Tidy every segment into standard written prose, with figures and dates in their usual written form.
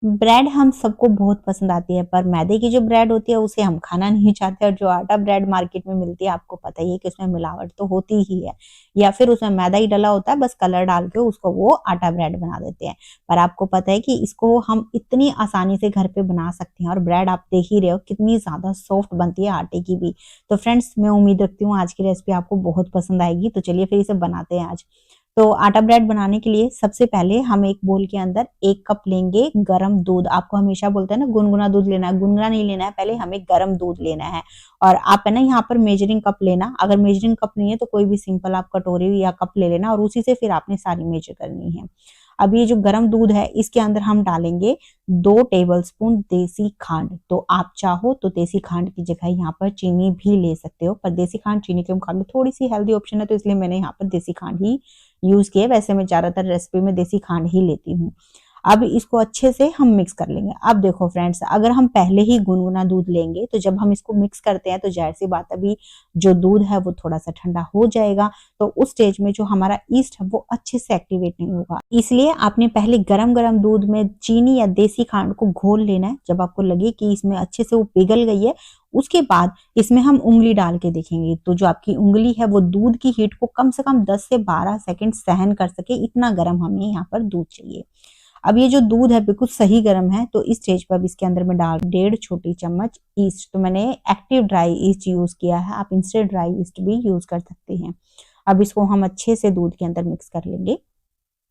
Bread हम सबको बहुत पसंद आती है, पर मैदे की जो ब्रेड होती है उसे हम खाना नहीं चाहते, और जो आटा ब्रेड मार्केट में मिलती है आपको पता ही है कि उसमें मिलावट तो होती ही है, या फिर उसमें मैदा ही डला होता है, बस कलर डाल के उसको वो आटा ब्रेड बना देते हैं। पर आपको पता है कि इसको हम इतनी आसानी से घर पे बना सकते हैं, और ब्रेड आप देख ही रहे हो कितनी ज्यादा सॉफ्ट बनती है आटे की भी। तो फ्रेंड्स, मैं उम्मीद रखती हूँ आज की रेसिपी आपको बहुत पसंद आएगी। तो चलिए फिर इसे बनाते हैं आज। तो आटा ब्रेड बनाने के लिए सबसे पहले हम एक बोल के अंदर 1 कप लेंगे गरम दूध। आपको हमेशा बोलते हैं ना गुनगुना दूध लेना है, गुनगुना नहीं लेना है, पहले हमें गरम दूध लेना है। और आप है ना यहाँ पर मेजरिंग कप लेना, अगर मेजरिंग कप नहीं है तो कोई भी सिंपल आप कटोरी या कप ले लेना, और उसी से फिर आपने सारी मेजर करनी है। अब ये जो गरम दूध है इसके अंदर हम डालेंगे 2 टेबलस्पून देसी खांड। तो आप चाहो तो देसी खांड की जगह यहाँ पर चीनी भी ले सकते हो, पर देसी खांड चीनी के मुकाबले थोड़ी सी हेल्दी ऑप्शन है, तो इसलिए मैंने यहाँ पर देसी खांड ही यूज किए। वैसे मैं ज्यादातर रेसिपी में देसी खांड ही लेती हूँ। अब इसको अच्छे से हम मिक्स कर लेंगे। अब देखो फ्रेंड्स, अगर हम पहले ही गुनगुना दूध लेंगे तो जब हम इसको मिक्स करते हैं तो जाहिर सी बात, अभी जो दूध है वो थोड़ा सा ठंडा हो जाएगा, तो उस स्टेज में जो हमारा ईस्ट है वो अच्छे से एक्टिवेट नहीं होगा। इसलिए आपने पहले गरम गरम दूध में चीनी या देसी खांड को घोल लेना है। जब आपको लगे कि इसमें अच्छे से वो पिघल गई है, उसके बाद इसमें हम उंगली डाल के देखेंगे, तो जो आपकी उंगली है वो दूध की हीट को कम से कम 10 से 12 सेकंड सहन कर सके, इतना गर्म हमें यहाँ पर दूध चाहिए। अब ये जो दूध है बिल्कुल सही गर्म है, तो इस स्टेज पर अब इसके अंदर मैं डाल 1.5 छोटी चम्मच ईस्ट। तो मैंने एक्टिव ड्राई ईस्ट यूज किया है, आप इंस्टेंट ड्राई ईस्ट भी यूज कर सकते हैं। अब इसको हम अच्छे से दूध के अंदर मिक्स कर लेंगे,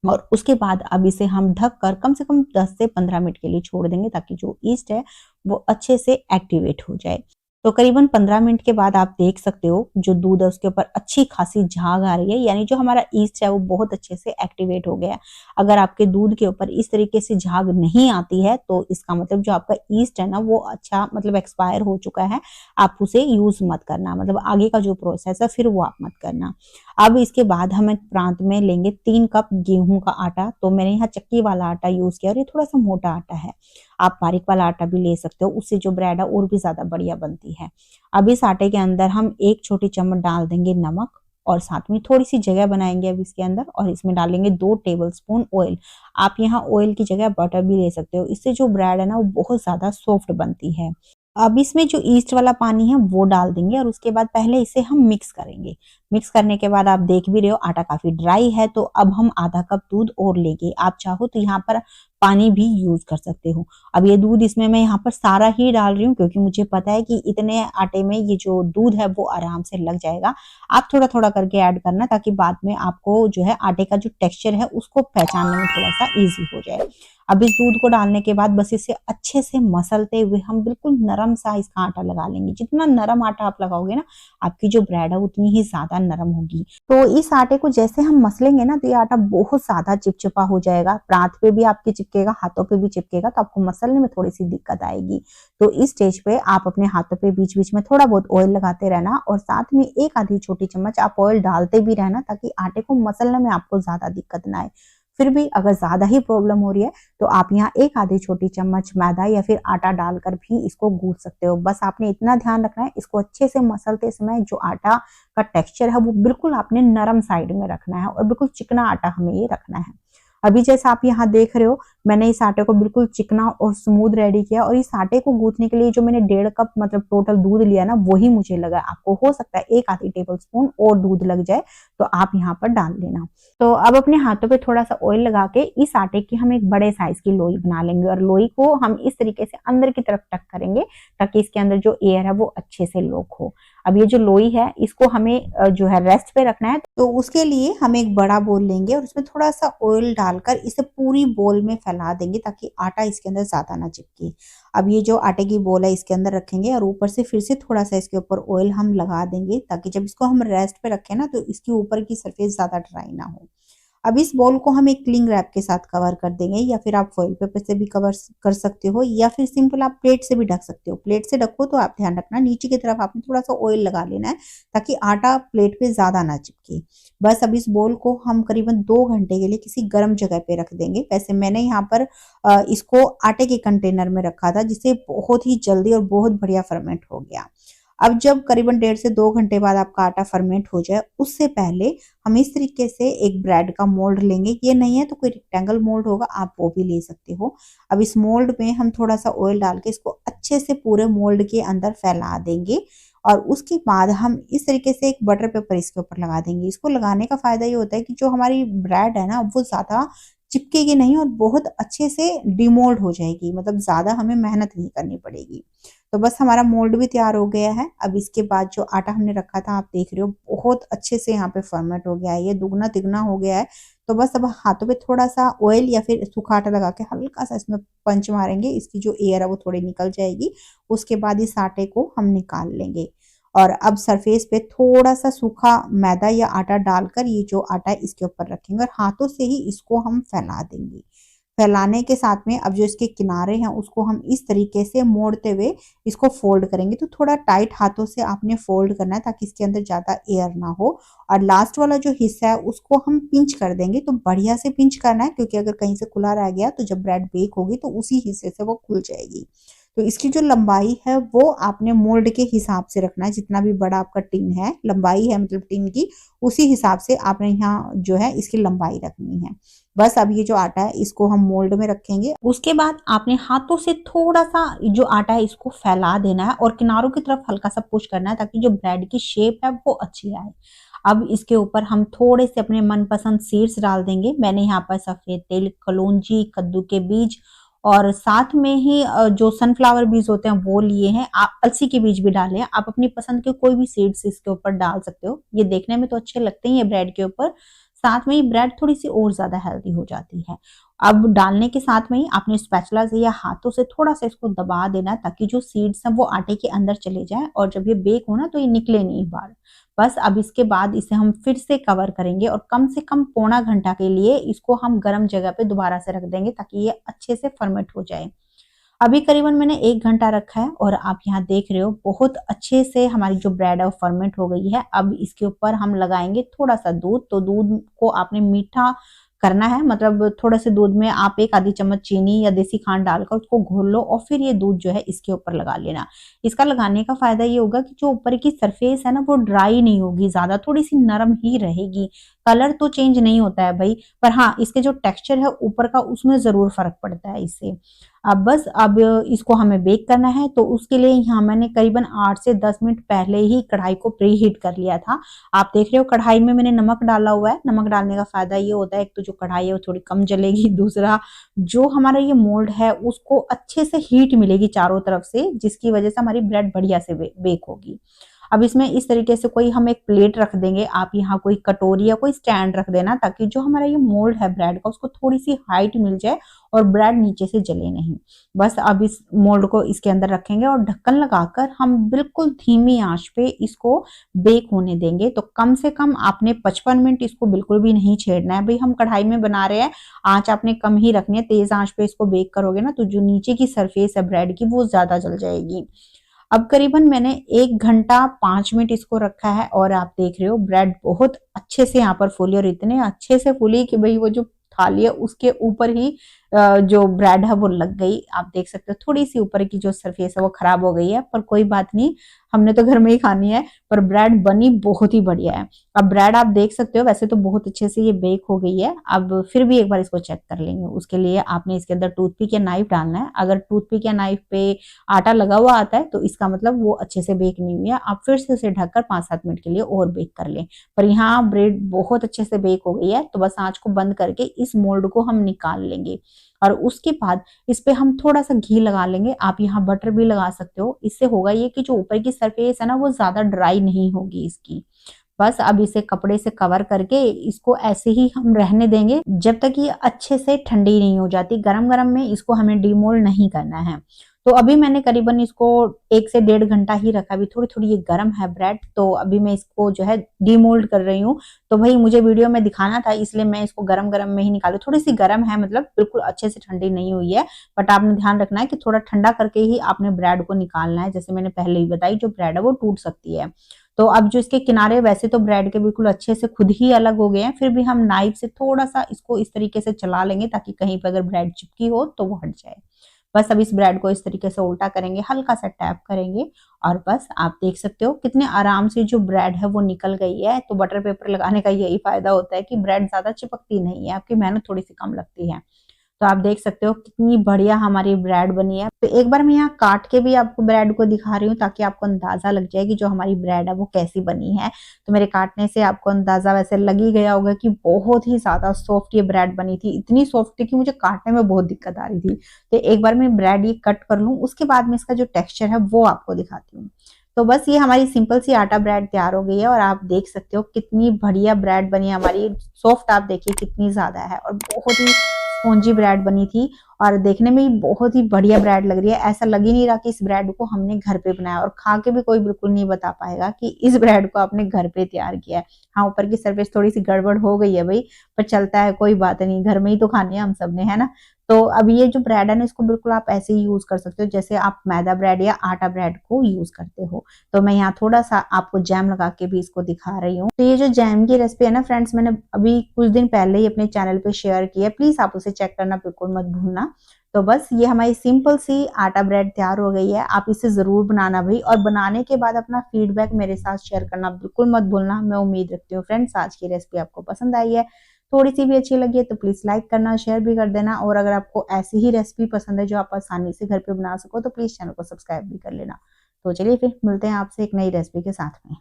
और उसके बाद अब इसे हम ढक कर कम से कम 10 से 15 मिनट के लिए छोड़ देंगे, ताकि जो ईस्ट है वो अच्छे से एक्टिवेट हो जाए। तो करीबन 15 मिनट के बाद आप देख सकते हो जो दूध है उसके ऊपर अच्छी खासी झाग आ रही है, यानी जो हमारा ईस्ट है वो बहुत अच्छे से एक्टिवेट हो गया है। अगर आपके दूध के ऊपर इस तरीके से झाग नहीं आती है तो इसका मतलब जो आपका ईस्ट है ना वो अच्छा मतलब एक्सपायर हो चुका है, आप उसे यूज मत करना, मतलब आगे का जो प्रोसेस है फिर वो आप मत करना। अब इसके बाद हम एक प्रांत में लेंगे 3 कप गेहूं का आटा। तो मैंने यहाँ चक्की वाला आटा यूज किया, और ये थोड़ा सा मोटा आटा है, आप बारीक वाला आटा भी ले सकते हो, उससे जो ब्रेड है और भी ज्यादा बढ़िया बनती है। अब इस आटे के अंदर हम 1 छोटी चम्मच डाल देंगे नमक, और साथ में थोड़ी सी जगह बनाएंगे अब इसके अंदर, और इसमें डालेंगे 2 टेबलस्पून ऑयल। आप यहाँ ऑयल की जगह बटर भी ले सकते हो, इससे जो ब्रेड है ना वो बहुत ज्यादा सॉफ्ट बनती है। अब इसमें जो ईस्ट वाला पानी है वो डाल देंगे, और उसके बाद पहले इसे हम मिक्स करेंगे। मिक्स करने के बाद आप देख भी रहे हो आटा काफी ड्राई है, तो अब हम आधा कप दूध और लेंगे। आप चाहो तो यहाँ पर पानी भी यूज कर सकते हो। अब ये दूध इसमें मैं यहाँ पर सारा ही डाल रही हूँ, क्योंकि मुझे पता है कि इतने आटे में ये जो दूध है वो आराम से लग जाएगा। आप थोड़ा थोड़ा करके ऐड करना, ताकि बाद में आपको जो है आटे का जो टेक्सचर है उसको पहचानने में थोड़ा सा इजी हो जाए। अब इस दूध को डालने के बाद बस इसे अच्छे से मसलते हुए हम बिल्कुल नरम सा इसका आटा लगा लेंगे। जितना नरम आटा आप लगाओगे ना, आपकी जो ब्रेड है उतनी ही ज्यादा नरम होगी। तो इस आटे को जैसे हम मसलेंगे ना, तो ये आटा बहुत ज्यादा चिपचिपा हो जाएगा, प्रांत पे भी आपके चिपकेगा, हाथों पे भी चिपकेगा, तो आपको मसलने में थोड़ी सी दिक्कत आएगी। तो इस स्टेज पे आप अपने हाथों पे बीच बीच में थोड़ा बहुत ऑयल लगाते रहना, और साथ में 1 आधी छोटी चम्मच आप ऑयल डालते भी रहना, ताकि आटे को मसलने में आपको ज्यादा दिक्कत ना आए। फिर भी अगर ज्यादा ही प्रॉब्लम हो रही है तो आप यहाँ 1 आधी छोटी चम्मच मैदा या फिर आटा डालकर भी इसको गूंथ सकते हो। बस आपने इतना ध्यान रखना है, इसको अच्छे से मसलते समय जो आटा का टेक्सचर है वो बिल्कुल आपने नरम साइड में रखना है, और बिल्कुल चिकना आटा हमें ये रखना है। अभी जैसा आप यहाँ देख रहे हो, मैंने इस आटे को बिल्कुल चिकना और स्मूथ रेडी किया, और इस आटे को गूंथने के लिए जो मैंने 1.5 कप मतलब टोटल दूध लिया ना, वही मुझे लगा। आपको हो सकता है 1 आधी टेबलस्पून और दूध लग जाए, तो आप यहाँ पर डाल लेना। तो अब अपने हाथों पे थोड़ा सा ऑयल लगा के इस आटे की हम एक बड़े साइज की लोई बना लेंगे, और लोई को हम इस तरीके से अंदर की तरफ टक करेंगे, ताकि इसके अंदर जो एयर है वो अच्छे से लॉक हो। अब ये जो लोई है इसको हमें जो है रेस्ट पे रखना है, तो उसके लिए हम एक बड़ा बोल लेंगे और उसमें थोड़ा सा ऑयल डालकर इसे पूरी बोल में फैला देंगे, ताकि आटा इसके अंदर ज्यादा ना चिपके। अब ये जो आटे की बोल है इसके अंदर रखेंगे, और ऊपर से फिर से थोड़ा सा इसके ऊपर ऑयल हम लगा देंगे, ताकि जब इसको हम रेस्ट पे रखें ना, तो इसके ऊपर की सरफेस ज्यादा ड्राई ना हो। अब इस बॉल को हम एक क्लिंग रैप के साथ कवर कर देंगे, या फिर आप फॉइल पेपर से भी कवर कर सकते हो, या फिर सिंपल आप प्लेट से भी ढक सकते हो। प्लेट से ढको तो आप ध्यान रखना नीचे की तरफ आपने थोड़ा सा ऑयल लगा लेना है, ताकि आटा प्लेट पे ज्यादा ना चिपके। बस अब इस बॉल को हम करीबन 2 घंटे के लिए किसी गर्म जगह पे रख देंगे। वैसे मैंने यहाँ पर इसको आटे के कंटेनर में रखा था, जिससे बहुत ही जल्दी और बहुत बढ़िया फर्मेंट हो गया। अब जब करीबन 1.5 से 2 घंटे बाद आपका आटा फर्मेंट हो जाए, उससे पहले हम इस तरीके से एक ब्रेड का मोल्ड लेंगे। ये नहीं है तो कोई रेक्टेंगल मोल्ड होगा, आप वो भी ले सकते हो। अब इस मोल्ड में हम थोड़ा सा ऑयल डाल के इसको अच्छे से पूरे मोल्ड के अंदर फैला देंगे और उसके बाद हम इस तरीके से एक बटर पेपर इसके ऊपर लगा देंगे। इसको लगाने का फायदा ये होता है कि जो हमारी ब्रेड है ना, वो ज्यादा चिपकेगी नहीं और बहुत अच्छे से डिमोल्ड हो जाएगी, मतलब ज्यादा हमें मेहनत नहीं करनी पड़ेगी। तो बस हमारा मोल्ड भी तैयार हो गया है। अब इसके बाद जो आटा हमने रखा था, आप देख रहे हो बहुत अच्छे से यहाँ पे फर्मेंट हो गया है, ये दुगना तिगुना हो गया है। तो बस अब हाथों पे थोड़ा सा ऑयल या फिर सूखा आटा लगा के हल्का सा इसमें पंच मारेंगे, इसकी जो एयर है वो थोड़ी निकल जाएगी। उसके बाद इस आटे को हम निकाल लेंगे और अब सरफेस पे थोड़ा सा सूखा मैदा या आटा डालकर ये जो आटा है इसके ऊपर रखेंगे और हाथों से ही इसको हम फैला देंगे। फैलाने के साथ में अब जो इसके किनारे हैं उसको हम इस तरीके से मोड़ते हुए इसको फोल्ड करेंगे। तो थोड़ा टाइट हाथों से आपने फोल्ड करना है ताकि इसके अंदर ज्यादा एयर ना हो। और लास्ट वाला जो हिस्सा है उसको हम पिंच कर देंगे, तो बढ़िया से पिंच करना है क्योंकि अगर कहीं से खुला रह गया तो जब ब्रेड बेक होगी तो उसी हिस्से से वो खुल जाएगी। तो इसकी जो लंबाई है वो आपने मोल्ड के हिसाब से रखना है, जितना भी बड़ा आपका टिन है, लंबाई है मतलब टिन की, उसी हिसाब से आपने यहाँ जो है इसकी लंबाई रखनी है। बस अब ये जो आटा है इसको हम मोल्ड में रखेंगे। उसके बाद आपने हाथों से थोड़ा सा जो आटा है इसको फैला देना है और किनारों की तरफ हल्का सा पुश करना है ताकि जो ब्रेड की शेप है वो अच्छी आए। अब इसके ऊपर हम थोड़े से अपने मनपसंद सीड्स डाल देंगे। मैंने यहाँ पर सफेद तिल, कलौंजी, कद्दू के बीज और साथ में ही जो सनफ्लावर बीज होते हैं वो लिए हैं। आप अलसी के बीज भी डाले हैं, आप अपनी पसंद के कोई भी सीड्स इसके ऊपर डाल सकते हो। ये देखने में तो अच्छे लगते हैं ये ब्रेड के ऊपर, साथ में ही ब्रेड थोड़ी सी और ज्यादा हेल्दी हो जाती है। अब डालने के साथ में ही आपने स्पैचुला से या हाथों से थोड़ा सा इसको दबा देना ताकि जो सीड्स हैं वो आटे के अंदर चले जाएं और जब ये बेक हो ना तो ये निकले नहीं बाहर। बस अब इसके बाद इसे हम फिर से कवर करेंगे और कम से कम पौना घंटा के लिए इसको हम गर्म जगह पे दोबारा से रख देंगे ताकि ये अच्छे से फर्मेंट हो जाए। अभी करीबन मैंने 1 घंटा रखा है और आप यहाँ देख रहे हो बहुत अच्छे से हमारी जो ब्रेड है वो फर्मेंट हो गई है। अब इसके ऊपर हम लगाएंगे थोड़ा सा दूध। तो दूध को आपने मीठा करना है, मतलब थोड़ा से दूध में आप 1 आधी चम्मच चीनी या देसी खांड डालकर उसको घोल लो और फिर ये दूध जो है इसके ऊपर लगा लेना। इसका लगाने का फायदा ये होगा कि जो ऊपर की सरफेस है ना वो ड्राई नहीं होगी, ज्यादा थोड़ी सी नरम ही रहेगी। कलर तो चेंज नहीं होता है भाई, पर हाँ इसके जो टेक्सचर है ऊपर का उसमें जरूर फर्क पड़ता है इससे। अब इसको हमें बेक करना है तो उसके लिए यहाँ मैंने करीबन 8 से 10 मिनट पहले ही कढ़ाई को प्री हीट कर लिया था। आप देख रहे हो कढ़ाई में मैंने नमक डाला हुआ है। नमक डालने का फायदा ये होता है, एक तो जो कढ़ाई है वो थोड़ी कम जलेगी, दूसरा जो हमारा ये मोल्ड है उसको अच्छे से हीट मिलेगी चारों तरफ से, जिसकी वजह से हमारी ब्रेड बढ़िया से बेक होगी। अब इसमें इस तरीके से कोई हम एक प्लेट रख देंगे, आप यहाँ कोई कटोरी या कोई स्टैंड रख देना ताकि जो हमारा ये मोल्ड है ब्रेड का उसको थोड़ी सी हाइट मिल जाए और ब्रेड नीचे से जले नहीं। बस अब इस मोल्ड को इसके अंदर रखेंगे और ढक्कन लगाकर हम बिल्कुल धीमी आंच पे इसको बेक होने देंगे। तो कम से कम आपने 55 मिनट इसको बिल्कुल भी नहीं छेड़ना है भाई, हम कढ़ाई में बना रहे हैं, आंच आपने कम ही रखनी है। तेज आंच पे इसको बेक करोगे ना तो जो नीचे की सरफेस है ब्रेड की वो ज्यादा जल जाएगी। अब करीबन मैंने 1 घंटा 5 मिनट इसको रखा है और आप देख रहे हो ब्रेड बहुत अच्छे से यहाँ पर फूली और इतने अच्छे से फूली कि भाई वो जो थाली है उसके ऊपर ही जो ब्रेड है वो लग गई। आप देख सकते हो थोड़ी सी ऊपर की जो सरफेस है वो खराब हो गई है, पर कोई बात नहीं, हमने तो घर में ही खानी है। पर ब्रेड बनी बहुत ही बढ़िया है। अब ब्रेड आप देख सकते हो वैसे तो बहुत अच्छे से ये बेक हो गई है। अब फिर भी एक बार इसको चेक कर लेंगे। उसके लिए आपने इसके अंदर टूथपिक या नाइफ डालना है। अगर टूथपिक या नाइफ पे आटा लगा हुआ आता है तो इसका मतलब वो अच्छे से बेक नहीं हुई है। आप फिर से उसे ढककर 5-7 मिनट के लिए और बेक कर लें। पर यहाँ ब्रेड बहुत अच्छे से बेक हो गई है, तो बस आंच को बंद करके इस मोल्ड को हम निकाल लेंगे और उसके बाद इस पे हम थोड़ा सा घी लगा लेंगे। आप यहाँ बटर भी लगा सकते हो। इससे होगा ये कि जो ऊपर की सरफेस है ना वो ज्यादा ड्राई नहीं होगी इसकी। बस अब इसे कपड़े से कवर करके इसको ऐसे ही हम रहने देंगे जब तक ये अच्छे से ठंडी नहीं हो जाती। गरम गरम में इसको हमें डीमोल्ड नहीं करना है। तो अभी मैंने करीबन इसको 1 से 1.5 घंटा ही रखा। अभी थोड़ी थोड़ी ये गर्म है ब्रेड, तो अभी मैं इसको जो है डीमोल्ड कर रही हूँ। तो भाई मुझे वीडियो में दिखाना था इसलिए मैं इसको गरम गरम में ही निकालू। थोड़ी सी गर्म है, मतलब बिल्कुल अच्छे से ठंडी नहीं हुई है, बट आपने ध्यान रखना है कि थोड़ा ठंडा करके ही आपने ब्रेड को निकालना है। जैसे मैंने पहले ही बताई जो ब्रेड है वो टूट सकती है। तो अब जो इसके किनारे वैसे तो ब्रेड के बिल्कुल अच्छे से खुद ही अलग हो गए हैं, फिर भी हम नाइफ से थोड़ा सा इसको इस तरीके से चला लेंगे ताकि कहीं पर अगर ब्रेड चिपकी हो तो वो हट जाए। बस अब इस ब्रेड को इस तरीके से उल्टा करेंगे, हल्का सा टैप करेंगे और बस आप देख सकते हो कितने आराम से जो ब्रेड है वो निकल गई है। तो बटर पेपर लगाने का यही फायदा होता है कि ब्रेड ज्यादा चिपकती नहीं है, आपकी मेहनत थोड़ी सी कम लगती है। तो आप देख सकते हो कितनी बढ़िया हमारी ब्रेड बनी है। तो एक बार मैं यहाँ काट के भी आपको ब्रेड को दिखा रही हूँ ताकि आपको अंदाजा लग जाए कि जो हमारी ब्रेड है वो कैसी बनी है। तो मेरे काटने से आपको अंदाजा वैसे लग ही गया होगा कि बहुत ही ज्यादा सॉफ्ट ये ब्रेड बनी थी, इतनी सॉफ्ट थी कि मुझे काटने में बहुत दिक्कत आ रही थी। तो एक बार मैं ब्रेड ये कट कर लूँ, उसके बाद में इसका जो टेक्सचर है वो आपको दिखाती हूँ। तो बस ये हमारी सिंपल सी आटा ब्रेड तैयार हो गई है और आप देख सकते हो कितनी बढ़िया ब्रेड बनी है हमारी। सॉफ्ट आप देखिए कितनी ज्यादा है और बहुत ही स्पॉन्जी ब्रेड बनी थी और देखने में ही बहुत ही बढ़िया ब्रेड लग रही है। ऐसा लग ही नहीं रहा कि इस ब्रेड को हमने घर पे बनाया, और खा के भी कोई बिल्कुल नहीं बता पाएगा कि इस ब्रेड को आपने घर पे तैयार किया है। हाँ, ऊपर की सरफेस थोड़ी सी गड़बड़ हो गई है भाई, पर चलता है, कोई बात नहीं, घर में ही तो खाने हैं हम सब ने, है ना। तो अब ये जो ब्रेड है ना, इसको बिल्कुल आप ऐसे ही यूज कर सकते हो जैसे आप मैदा ब्रेड या आटा ब्रेड को यूज करते हो। तो मैं यहाँ थोड़ा सा आपको जैम लगा के भी इसको दिखा रही हूँ। तो ये जो जैम की रेसिपी है ना फ्रेंड्स, मैंने अभी कुछ दिन पहले ही अपने चैनल पे शेयर की है, प्लीज आप उसे चेक करना बिल्कुल मत भूलना। तो बस ये हमारी सिंपल सी आटा ब्रेड तैयार हो गई है। आप इसे जरूर बनाना भाई, और बनाने के बाद अपना फीडबैक मेरे साथ शेयर करना बिल्कुल मत भूलना। मैं उम्मीद रखती हूँ फ्रेंड्स आज की रेसिपी आपको पसंद आई है, थोड़ी सी भी अच्छी लगी है तो प्लीज लाइक करना, शेयर भी कर देना। और अगर आपको ऐसी ही रेसिपी पसंद है जो आप आसानी से घर पे बना सको तो प्लीज चैनल को सब्सक्राइब भी कर लेना। तो चलिए फिर मिलते हैं आपसे एक नई रेसिपी के साथ में।